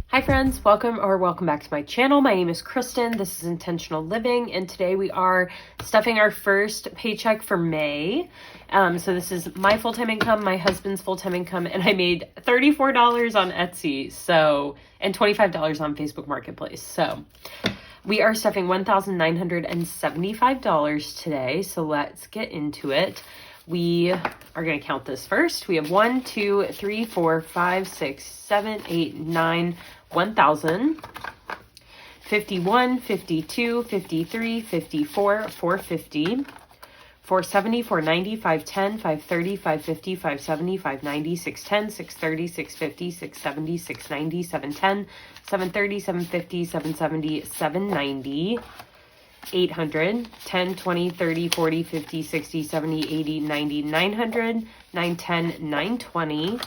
Hi friends, welcome back to my channel. My name is Kristen. This is Intentional Living, and today we are stuffing our first paycheck for May. So this is my full-time income, my husband's full-time income, and I made $34 on Etsy, and $25 on Facebook Marketplace. So we are stuffing $1,975 today, so let's get into it. We are going to count this first. We have 1, 2, 3, 4, 5, 6, 7, 8, 9, 1,000, 51, 52, 53, 54, 450, 470, 490, 510, 530, 550, 570, 590, 610, 630, 650, 670, 690, 710, 730, 750, 770, 790, 800, 10, 20, 30, 40, 50, 60, 70, 80, 90, 900, 910, 920,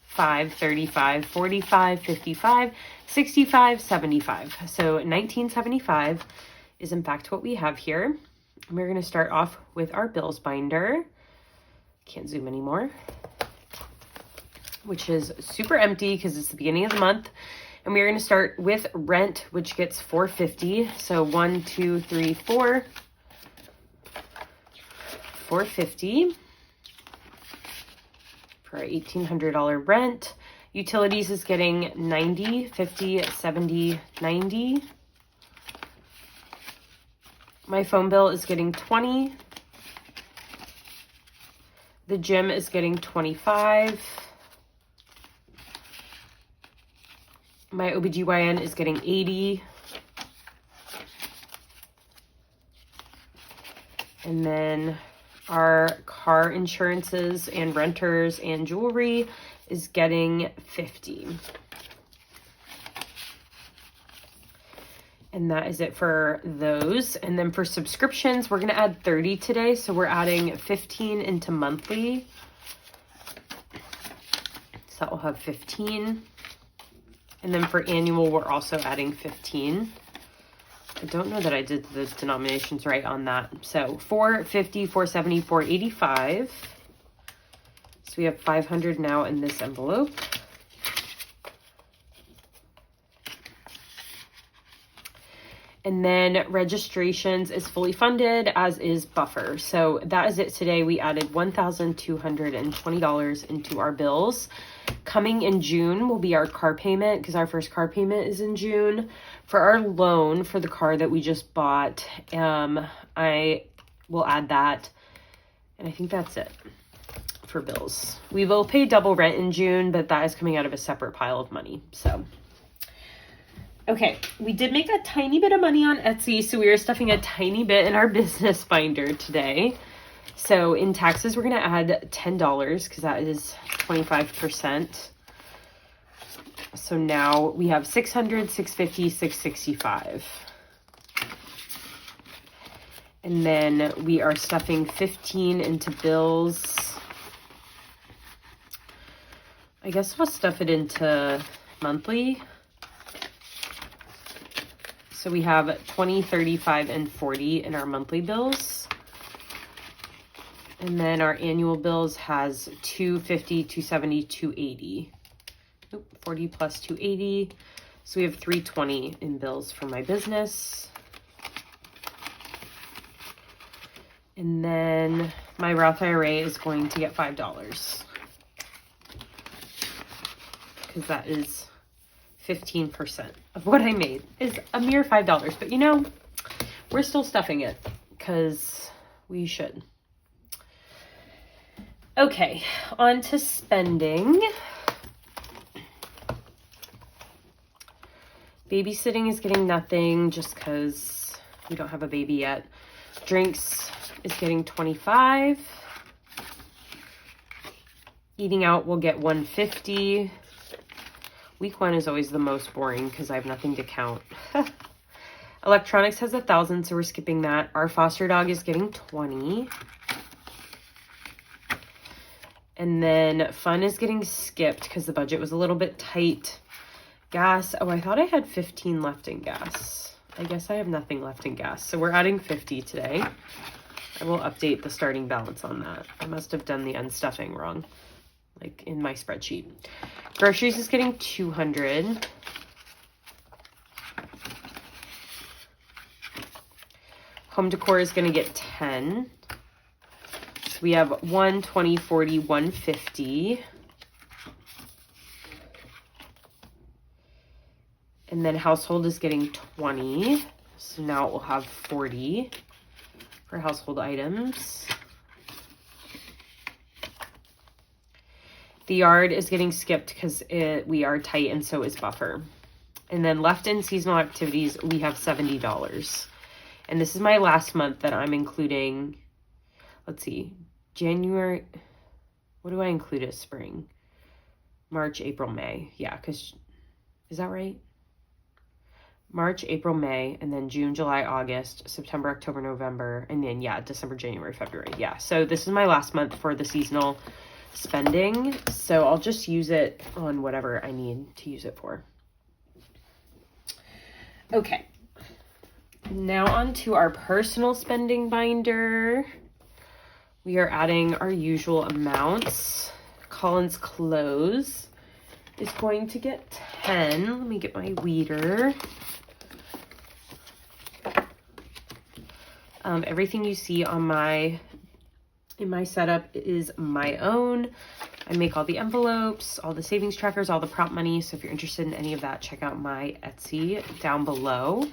5, 35, 45, 55, 65, 75. So 1975 is in fact what we have here. And we're going to start off with our bills binder. Can't zoom anymore. Which is super empty because it's the beginning of the month. And we're going to start with rent, which gets $450. So 1, 2, 3, 4. $450 for our $1,800 rent. Utilities is getting $90, $50, $70, $90. My phone bill is getting $20. The gym is getting $25. My OBGYN is getting $80. And then our car insurances and renters and jewelry is getting $50. And that is it for those. And then for subscriptions, we're going to add 30 today. So we're adding 15 into monthly. So that will have 15. And then for annual, we're also adding 15. I don't know that I did the denominations right on that. So 450, 470, 485. So we have 500 now in this envelope. And then registrations is fully funded, as is buffer. So that is it today. We added $1,220 into our bills. Coming in June will be our car payment, because our first car payment is in June. For our loan for the car that we just bought, I will add that. And I think that's it for bills. We will pay double rent in June, but that is coming out of a separate pile of money. So, okay, we did make a tiny bit of money on Etsy, so we are stuffing a tiny bit in our business binder today. So in taxes, we're going to add $10 because that is 25%. So now we have 600, 650, 665. And then we are stuffing 15 into bills. I guess we'll stuff it into monthly. So we have 20, 35, and 40 in our monthly bills. And then our annual bills has 250, 270, 280. Nope, 40 plus 280. So we have 320 in bills for my business. And then my Roth IRA is going to get $5. Because that is 15% of what I made is a mere $5. But you know, we're still stuffing it because we should. Okay, on to spending. Babysitting is getting nothing just because we don't have a baby yet. Drinks is getting 25. Eating out will get 150. Week 1 is always the most boring because I have nothing to count. Electronics has 1,000, so we're skipping that. Our foster dog is getting 20. And then fun is getting skipped because the budget was a little bit tight. Gas, oh, I thought I had 15 left in gas. I guess I have nothing left in gas. So we're adding 50 today. I will update the starting balance on that. I must have done the unstuffing wrong. like in my spreadsheet. Groceries is getting 200. Home decor is going to get 10. So we have 1, 20, 40, 150. And then household is getting 20. So now it will have 40 for household items. The yard is getting skipped because we are tight, and so is buffer. And then left in seasonal activities, we have $70. And this is my last month that I'm including, let's see, January. What do I include as spring? March, April, May. Yeah, because, is that right? March, April, May, and then June, July, August, September, October, November, and then, yeah, December, January, February. Yeah, so this is my last month for the seasonal spending, so I'll just use it on whatever I need to use it for. Okay, now on to our personal spending binder. We are adding our usual amounts. Colin's clothes is going to get 10. Let me get my weeder. Everything you see on in my setup is my own. I make all the envelopes, all the savings trackers, all the prop money. So if you're interested in any of that, check out my Etsy down below.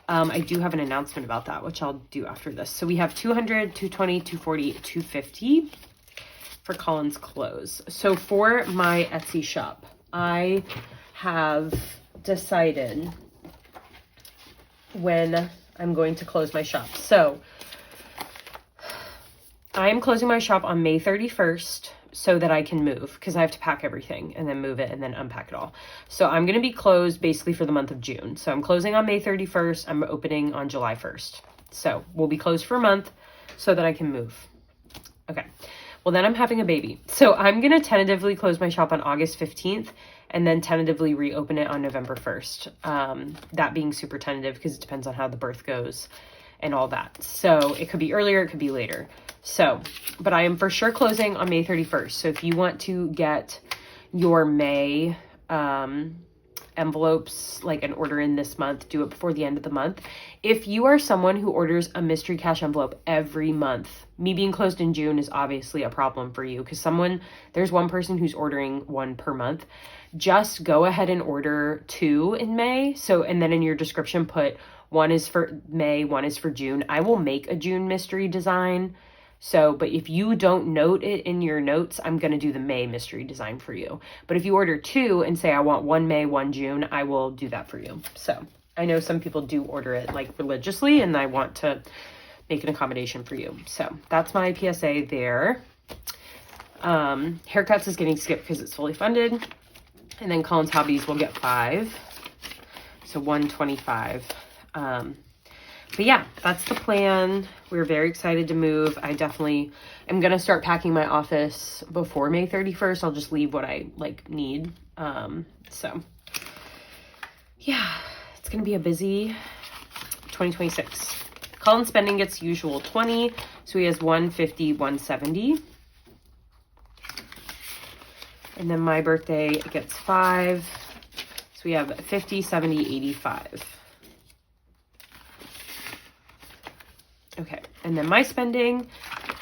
I do have an announcement about that, which I'll do after this. So we have 200, 220, 240, 250 for Colin's clothes. So for my Etsy shop, I have decided when I'm going to close my shop. So I am closing my shop on May 31st so that I can move, because I have to pack everything and then move it and then unpack it all. So I'm going to be closed basically for the month of June. So I'm closing on May 31st. I'm opening on July 1st. So we'll be closed for a month so that I can move. Okay. Well, then I'm having a baby. So I'm going to tentatively close my shop on August 15th and then tentatively reopen it on November 1st. That being super tentative because it depends on how the birth goes and all that. So it could be earlier, it could be later. So, but I am for sure closing on May 31st. So if you want to get your May envelopes, like an order in this month, do it before the end of the month. If you are someone who orders a mystery cash envelope every month, me being closed in June is obviously a problem for you because there's one person who's ordering one per month. Just go ahead and order 2 in May. So, and then in your description, put 1 is for May, 1 is for June. I will make a June mystery design. So, but if you don't note it in your notes, I'm going to do the May mystery design for you. But if you order 2 and say, I want 1 May, 1 June, I will do that for you. So I know some people do order it like religiously, and I want to make an accommodation for you. So that's my PSA there. Haircuts is getting skipped because it's fully funded. And then Colin's hobbies will get 5. So 125. But yeah, that's the plan. We're very excited to move. I definitely am going to start packing my office before May 31st. I'll just leave what I need. So yeah, it's going to be a busy 2026. Colin's spending gets usual 20. So he has 150, 170. And then my birthday gets 5. So we have 50, 70, 85. Okay, and then my spending,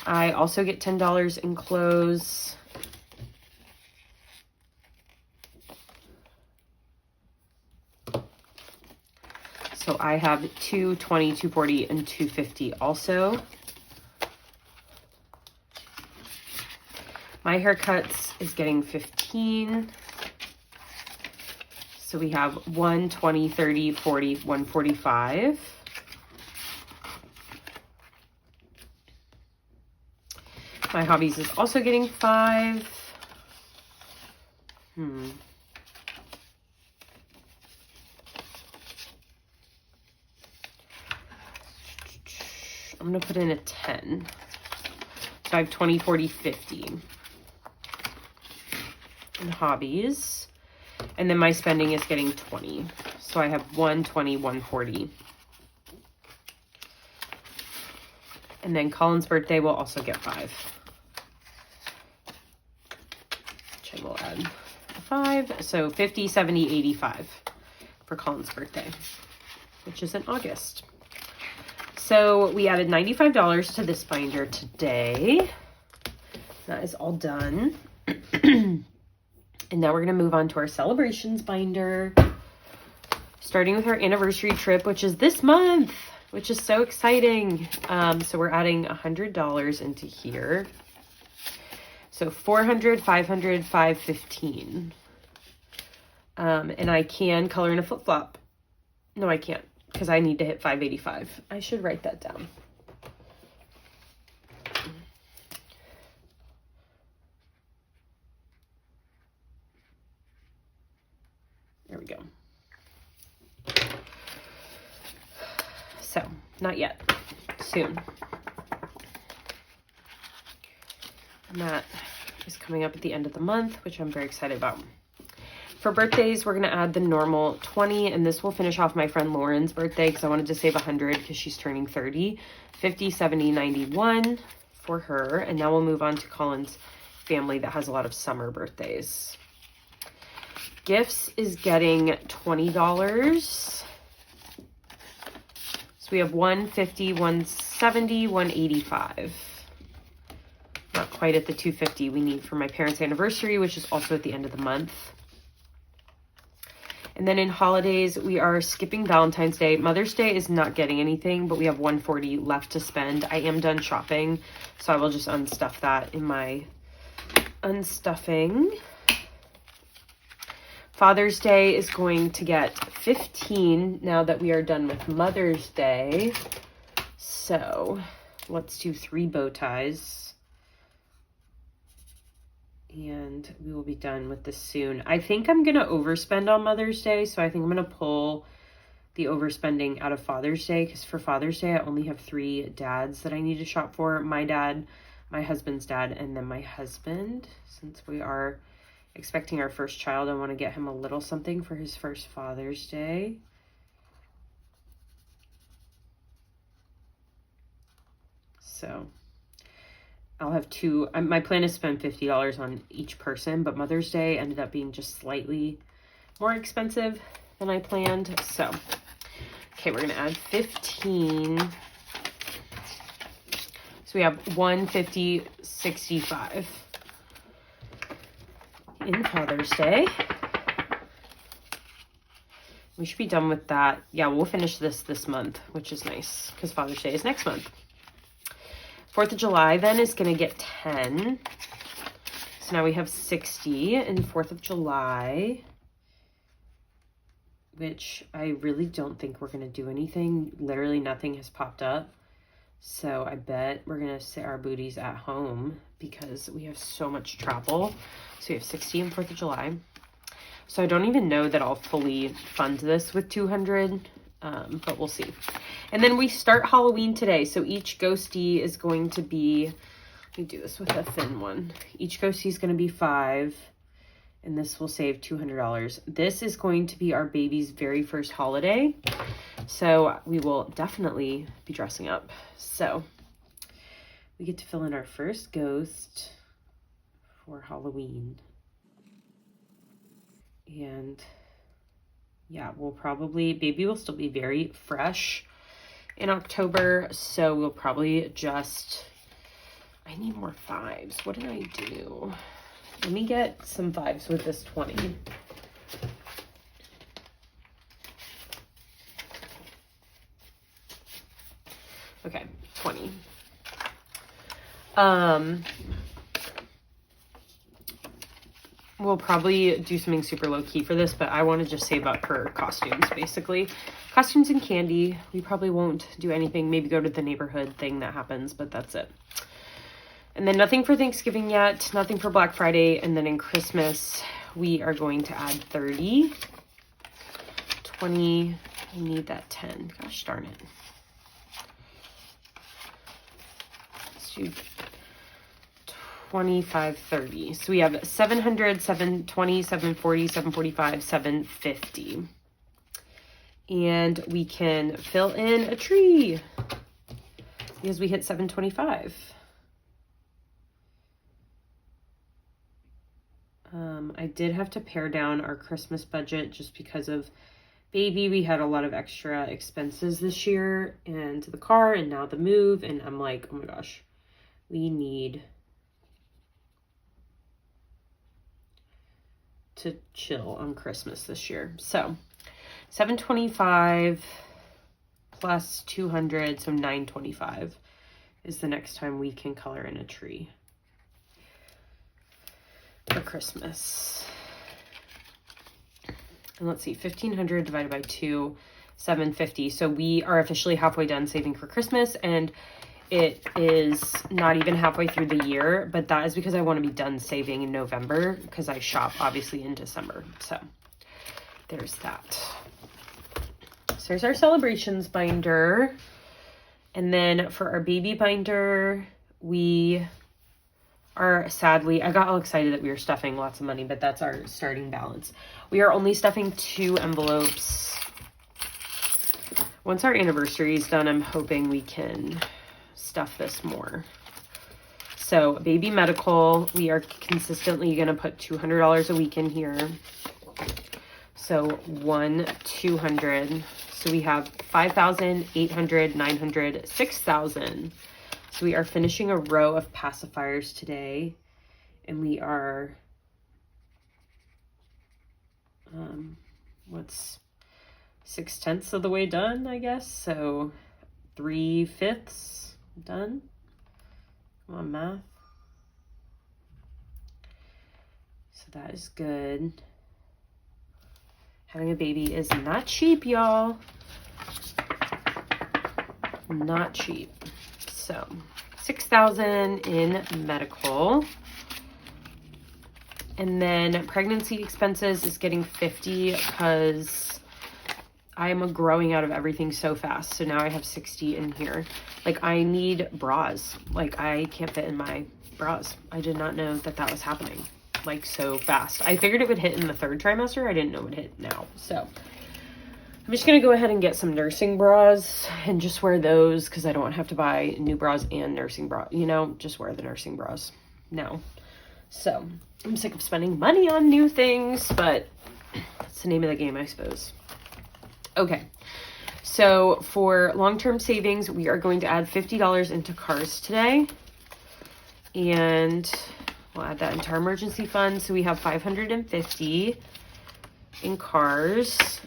I also get $10 in clothes. So I have 220, 240, and 250 also. My haircuts is getting 15. So we have 1, 20, 30, 40, 145. My hobbies is also getting 5. I'm going to put in a 10. So I have 20, 40, 50. And hobbies. And then my spending is getting 20. So I have 120, 140. And then Colin's birthday will also get 5. and we'll add a 5. So 50, 70, 85 for Colin's birthday, which is in August. So we added $95 to this binder today. That is all done. And now we're going to move on to our celebrations binder, starting with our anniversary trip, which is this month, which is so exciting. So we're adding $100 into here. So 400, 500, 515. And I can color in a flip-flop. No, I can't, because I need to hit 585. I should write that down. There we go. So, not yet. Soon. And that is coming up at the end of the month, which I'm very excited about. For birthdays, we're going to add the normal 20, and this will finish off my friend Lauren's birthday because I wanted to save 100 because she's turning 30. 50, 70, 91 for her. And now we'll move on to Colin's family that has a lot of summer birthdays. Gifts is getting $20. So we have 150, 170, 185. Not quite at the 250 we need for my parents' anniversary, which is also at the end of the month. And then in holidays, we are skipping Valentine's Day. Mother's Day is not getting anything, but we have 140 left to spend. I am done shopping, so I will just unstuff that in my unstuffing. Father's Day is going to get 15 now that we are done with Mother's Day. So let's do 3 bow ties. And we will be done with this soon. I think I'm going to overspend on Mother's Day. So I think I'm going to pull the overspending out of Father's Day. Because for Father's Day, I only have 3 dads that I need to shop for. My dad, my husband's dad, and then my husband. Since we are expecting our first child, I want to get him a little something for his first Father's Day. So I'll have 2. My plan is to spend $50 on each person, but Mother's Day ended up being just slightly more expensive than I planned. So, okay, we're going to add 15. So we have 150, 65 in Father's Day. We should be done with that. Yeah, we'll finish this month, which is nice because Father's Day is next month. 4th of July then is going to get 10. So now we have 60 in 4th of July, which I really don't think we're going to do anything. Literally nothing has popped up. So I bet we're going to sit our booties at home because we have so much travel. So we have 60 in 4th of July. So I don't even know that I'll fully fund this with 200, but we'll see. And then we start Halloween today. So each ghostie is going to be, let me do this with a thin one. Each ghostie is going to be 5, and this will save $200. This is going to be our baby's very first holiday. So we will definitely be dressing up. So we get to fill in our first ghost for Halloween. And yeah, we'll probably, baby will still be very fresh in October, so we'll probably just, I need more 5s. What did I do? Let me get some 5s with this 20. Okay, 20. We'll probably do something super low-key for this, but I want to just save up for costumes, basically. Costumes and candy. We probably won't do anything. Maybe go to the neighborhood thing that happens, but that's it. And then nothing for Thanksgiving yet. Nothing for Black Friday. And then in Christmas, we are going to add 30. 20. I need that 10. Gosh darn it. Let's do 25, 30. So we have 700, 720, 740, 745, 750. And we can fill in a tree because we hit 725. I did have to pare down our Christmas budget just because of baby. We had a lot of extra expenses this year, and the car, and now the move, and I'm like, oh my gosh, we need to chill on Christmas this year. So $725 plus 200, so $925 is the next time we can color in a tree for Christmas. And let's see, 1,500 divided by 2, 750. So we are officially halfway done saving for Christmas, and it is not even halfway through the year, but that is because I want to be done saving in November because I shop obviously in December. So there's that. So there's our celebrations binder. And then for our baby binder, we are sadly, I got all excited that we were stuffing lots of money, but that's our starting balance. We are only stuffing 2 envelopes. Once our anniversary is done, I'm hoping we can stuff this more. So baby medical, we are consistently going to put $200 a week in here. So 200. So we have 5,000, 900, 6,000. So we are finishing a row of pacifiers today, and we are, what's 6/10 of the way done, I guess. So 3/5 done. Come on, math. So that is good. Having a baby is not cheap, y'all. Not cheap. So 6,000 in medical. And then pregnancy expenses is getting 50 because I'm growing out of everything so fast. So now I have 60 in here. Like, I need bras. Like, I can't fit in my bras. I did not know that that was happening like so fast. I figured it would hit in the 3rd trimester. I didn't know it would hit now. So I'm just going to go ahead and get some nursing bras and just wear those because I don't have to buy new bras and nursing bras. You know, just wear the nursing bras now. So I'm sick of spending money on new things, but that's the name of the game, I suppose. Okay, so for long-term savings, we are going to add $50 into cars today. And we'll add that into our emergency fund. So we have $550 in cars.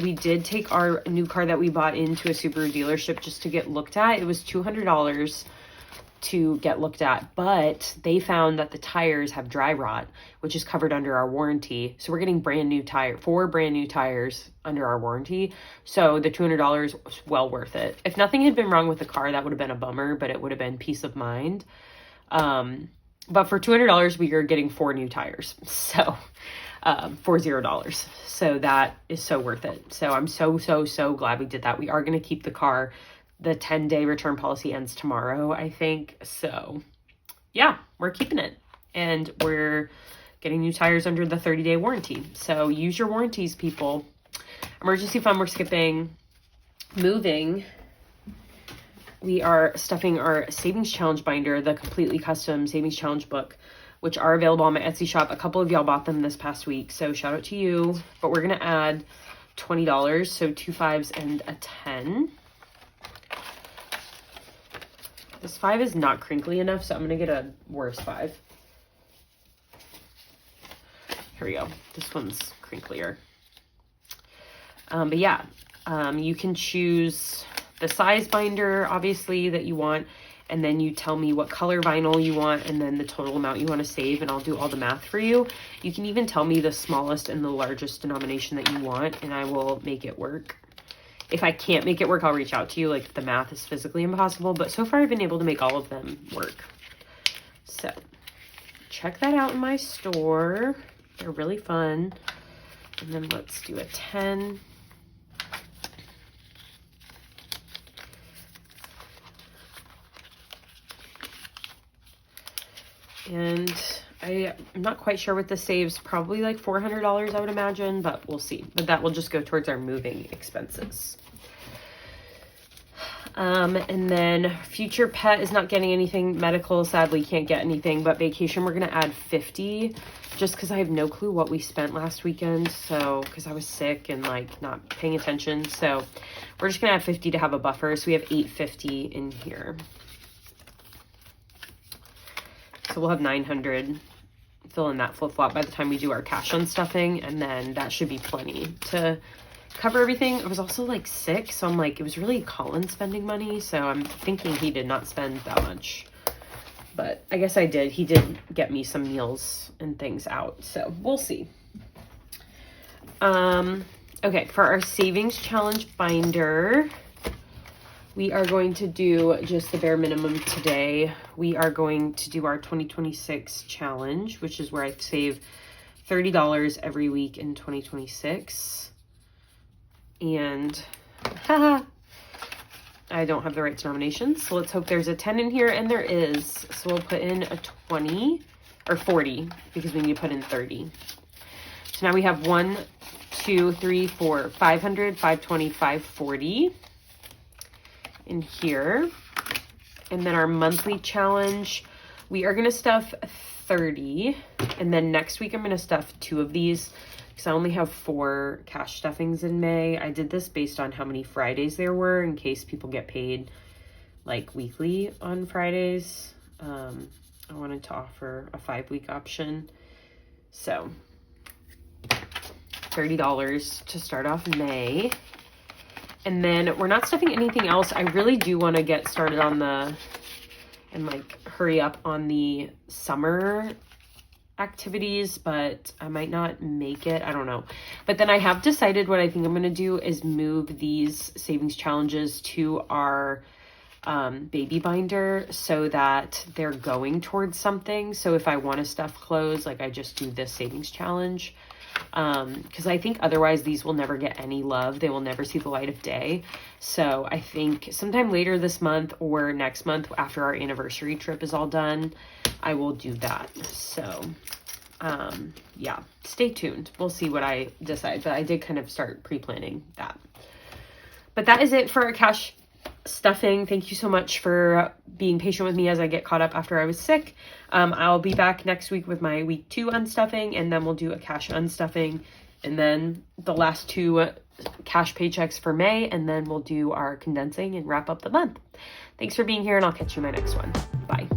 We did take our new car that we bought into a Subaru dealership just to get looked at. It was $200 to get looked at, but they found that the tires have dry rot, which is covered under our warranty. So we're getting 4 brand new tires under our warranty. So the $200 was well worth it. If nothing had been wrong with the car, that would have been a bummer, but it would have been peace of mind. But for $200, we are getting 4 new tires. So for $0. So that is so worth it. So I'm so glad we did that. We are going to keep the car. The 10-day return policy ends tomorrow, I think. So yeah, we're keeping it. And we're getting new tires under the 30-day warranty. So use your warranties, people. Emergency fund, we're skipping. Moving, we are stuffing our savings challenge binder, the completely custom savings challenge book, which are available on my Etsy shop. A couple of y'all bought them this past week, so shout out to you. But we're going to add $20, so 2 5s and a 10. This 5 is not crinkly enough, so I'm going to get a worse 5. Here we go. This one's crinklier. But yeah, you can choose the size binder, obviously, that you want, and then you tell me what color vinyl you want, and then the total amount you want to save, and I'll do all the math for you. You can even tell me the smallest and the largest denomination that you want, and I will make it work. If I can't make it work, I'll reach out to you, like if the math is physically impossible, but so far I've been able to make all of them work. So check that out in my store. They're really fun. And then let's do a 10. And I'm not quite sure what this saves, probably like $400, I would imagine, but we'll see. But that will just go towards our moving expenses. And then future pet is not getting anything. Medical, sadly, can't get anything. But vacation, we're going to add 50 just because I have no clue what we spent last weekend. So, because I was sick and like not paying attention. So, we're just going to add 50 to have a buffer. So, we have 850 in here. So, we'll have 900. Fill in that flip-flop by the time we do our cash unstuffing. And then that should be plenty to cover everything. I was also like sick, so I'm like, it was really Colin spending money, so I'm thinking he did not spend that much, but I guess I did. He did get me some meals and things out, so we'll see. Okay, for our savings challenge binder, we are going to do just the bare minimum today. We are going to do our 2026 challenge, which is where I save $30 every week in 2026. And I don't have the right denominations, so let's hope there's a 10 in here, and there is. So we'll put in a 20 or 40 because we need to put in 30. So now we have 1, 2, 3, 4, 500, 520, 540 in here. And then our monthly challenge, we are going to stuff 30, and then next week I'm going to stuff 2 of these. I only have 4 cash stuffings in May. I did this based on how many Fridays there were in case people get paid like weekly on Fridays. I wanted to offer a 5-week option. So $30 to start off May. And then we're not stuffing anything else. I really do want to get started on and like hurry up on the summer activities, but I might not make it. I don't know. But then I have decided what I think I'm going to do is move these savings challenges to our baby binder so that they're going towards something. So if I want to stuff clothes, like I just do this savings challenge. Because I think otherwise these will never get any love. They will never see the light of day. So I think sometime later this month or next month after our anniversary trip is all done, I will do that. So yeah, stay tuned. We'll see what I decide, but I did kind of start pre-planning that. But that is it for our cash stuffing. Thank you so much for being patient with me as I get caught up after I was sick. I'll be back next week with my week 2 unstuffing, and then we'll do a cash unstuffing, and then the last 2 cash paychecks for May, and then we'll do our condensing and wrap up the month. Thanks for being here, and I'll catch you in my next one. Bye.